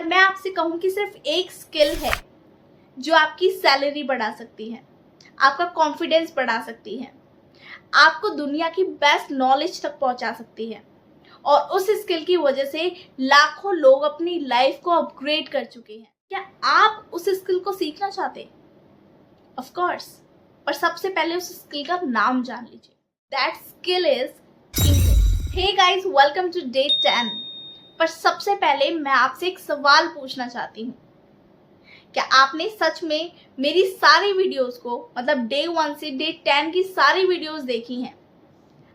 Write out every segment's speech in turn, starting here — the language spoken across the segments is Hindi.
मैं आपसे कहूँ कि सिर्फ एक स्किल है जो आपकी सैलरी बढ़ा सकती है, आपका कॉन्फिडेंस बढ़ा सकती है, आपको दुनिया की बेस्ट नॉलेज तक पहुंचा सकती है, और उस स्किल की वजह से लाखों लोग अपनी लाइफ को अपग्रेड कर चुके हैं। क्या आप उस स्किल को सीखना चाहते हैं? ऑफ कोर्स, पर सबसे पहले उस स्किल का नाम जान लीजिए। That skill is English. Hey guys, welcome to day 10। पर सबसे पहले मैं आपसे एक सवाल पूछना चाहती हूँ। क्या आपने सच में मेरी सारी वीडियोस को, मतलब डे 1 से डे 10 की सारी वीडियोस देखी हैं?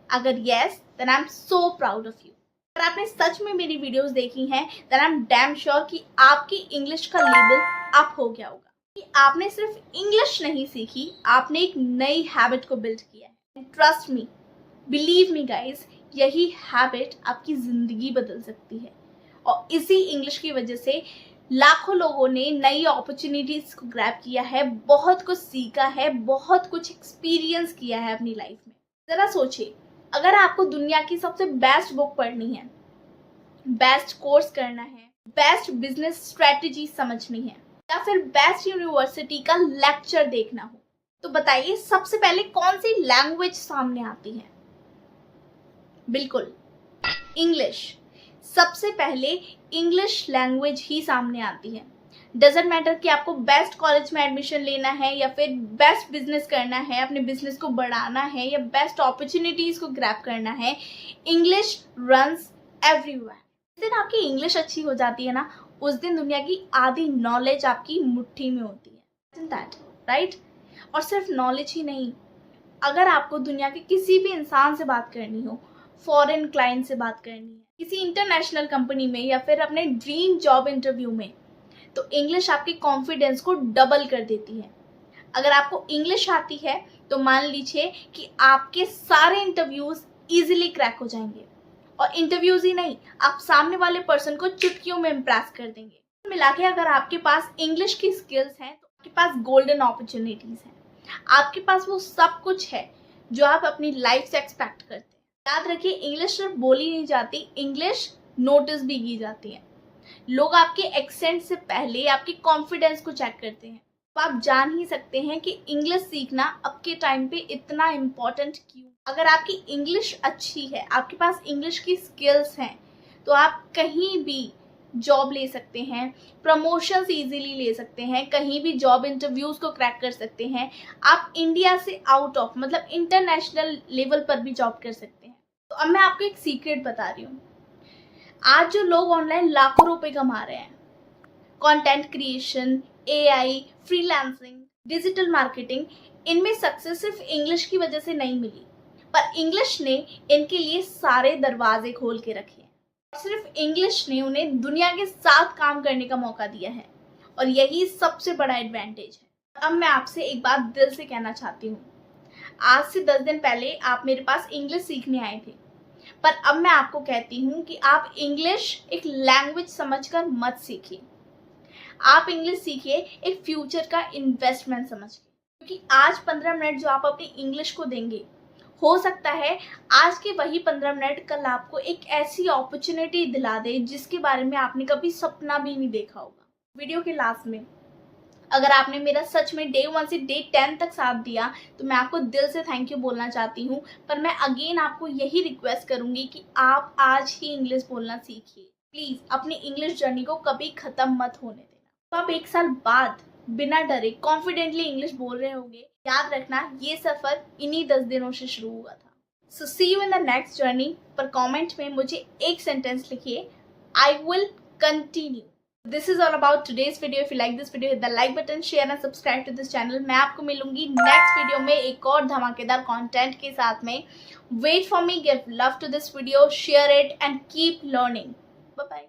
अगर yes, then I am so proud of you. अगर आपने सच में मेरी वीडियोस देखी हैं, then I am damn sure कि आपकी इंग्लिश का लेवल अप हो गया होगा। कि आपने सिर्फ इंग्लिश नहीं सीखी, आपने एक नई हैबिट को बिल्ड किया है। Trust me, believe me guys, यही हैबिट आपकी जिंदगी बदल सकती है। और इसी इंग्लिश की वजह से लाखों लोगों ने नई अपॉर्चुनिटीज को ग्रैब किया है, बहुत कुछ सीखा है, बहुत कुछ एक्सपीरियंस किया है अपनी लाइफ में। जरा सोचिए, अगर आपको दुनिया की सबसे बेस्ट बुक पढ़नी है, बेस्ट कोर्स करना है, बेस्ट बिजनेस स्ट्रेटेजी समझनी है, या फिर बेस्ट यूनिवर्सिटी का लेक्चर देखना हो, तो बताइए सबसे पहले कौन सी लैंग्वेज सामने आती है? बिल्कुल, इंग्लिश। सबसे पहले इंग्लिश लैंग्वेज ही सामने आती है। डजेंट मैटर कि आपको बेस्ट कॉलेज में एडमिशन लेना है, या फिर बेस्ट बिजनेस करना है, अपने बिजनेस को बढ़ाना है, या बेस्ट अपॉर्चुनिटीज को ग्रैब करना है, इंग्लिश रन्स एवरीवेयर। जिस दिन आपकी इंग्लिश अच्छी हो जाती है ना, उस दिन दुनिया की आधी नॉलेज आपकी मुट्ठी में होती है। That right? और सिर्फ नॉलेज ही नहीं, अगर आपको दुनिया के किसी भी इंसान से बात करनी हो, फॉरेन क्लाइंट से बात करनी है, किसी इंटरनेशनल कंपनी में, या फिर अपने ड्रीम जॉब इंटरव्यू में, तो इंग्लिश आपके कॉन्फिडेंस को डबल कर देती है। अगर आपको इंग्लिश आती है तो मान लीजिए कि आपके सारे इंटरव्यूज इजीली क्रैक हो जाएंगे। और इंटरव्यूज ही नहीं, आप सामने वाले पर्सन को चुटकियों में इम्प्रेस कर देंगे। मिला के अगर आपके पास इंग्लिश की स्किल्स हैं तो आपके पास गोल्डन अपॉर्चुनिटीज हैं। आपके पास वो सब कुछ है जो आप अपनी लाइफ से एक्सपेक्ट करते हैं। याद रखिए, इंग्लिश सिर्फ बोली नहीं जाती, इंग्लिश नोटिस भी की जाती है। लोग आपके एक्सेंट से पहले आपके कॉन्फिडेंस को चेक करते हैं। तो आप जान ही सकते हैं कि इंग्लिश सीखना अब के टाइम पे इतना इम्पोर्टेंट क्यों। अगर आपकी इंग्लिश अच्छी है, आपके पास इंग्लिश की स्किल्स हैं, तो आप कहीं भी जॉब ले सकते हैं, प्रमोशंस इजीली ले सकते हैं, कहीं भी जॉब इंटरव्यूज को क्रैक कर सकते हैं। आप इंडिया से आउट ऑफ, मतलब इंटरनेशनल लेवल पर भी जॉब कर सकते हैं। तो अब मैं आपको एक सीक्रेट बता रही हूँ। आज जो लोग ऑनलाइन लाखों रुपए कमा रहे हैं, content creation, AI, freelancing, digital marketing, इनमें सक्सेस सिर्फ इंग्लिश की वजह से नहीं मिली, पर इंग्लिश ने इनके लिए सारे दरवाजे खोल के रखे हैं। सिर्फ इंग्लिश ने उन्हें दुनिया के साथ काम करने का मौका दिया है, और यही सबसे बड़ा एडवांटेज है। अब मैं आपसे एक बात दिल से कहना चाहती हूँ। आज से 10 दिन पहले आप मेरे पास इंग्लिश सीखने आए थे, पर अब मैं आपको कहती हूँ कि आप इंग्लिश एक लैंग्वेज समझकर मत सीखिए। आप इंग्लिश सीखिए एक फ्यूचर का इन्वेस्टमेंट समझ के। क्योंकि आज 15 मिनट जो आप अपनी इंग्लिश को देंगे, हो सकता है आज के वही 15 मिनट कल आपको एक ऐसी अपॉर्चुनिटी दिला दे जिसके बारे में आपने कभी सपना भी नहीं देखा होगा। वीडियो के लास्ट में अगर आपने मेरा सच में डे 1 से डे 10 तक साथ दिया, तो मैं आपको दिल से थैंक यू बोलना चाहती हूँ। पर मैं अगेन आपको यही रिक्वेस्ट करूंगी कि आप आज ही इंग्लिश बोलना सीखिए। प्लीज अपनी इंग्लिश जर्नी को कभी खत्म मत होने देना। तो आप 1 साल बाद बिना डरे कॉन्फिडेंटली इंग्लिश बोल रहे होंगे। याद रखना, ये सफर इन्हीं 10 दिनों से शुरू हुआ था। So see you in the next journey. पर कमेंट में मुझे एक सेंटेंस लिखिए, I will continue. This is all about today's video. If you like this video, hit the like button, share and subscribe to this channel. मैं आपको मिलूंगी नेक्स्ट वीडियो में एक और धमाकेदार कंटेंट के साथ में। Wait for me, give love to this video, share it and keep learning. Bye bye.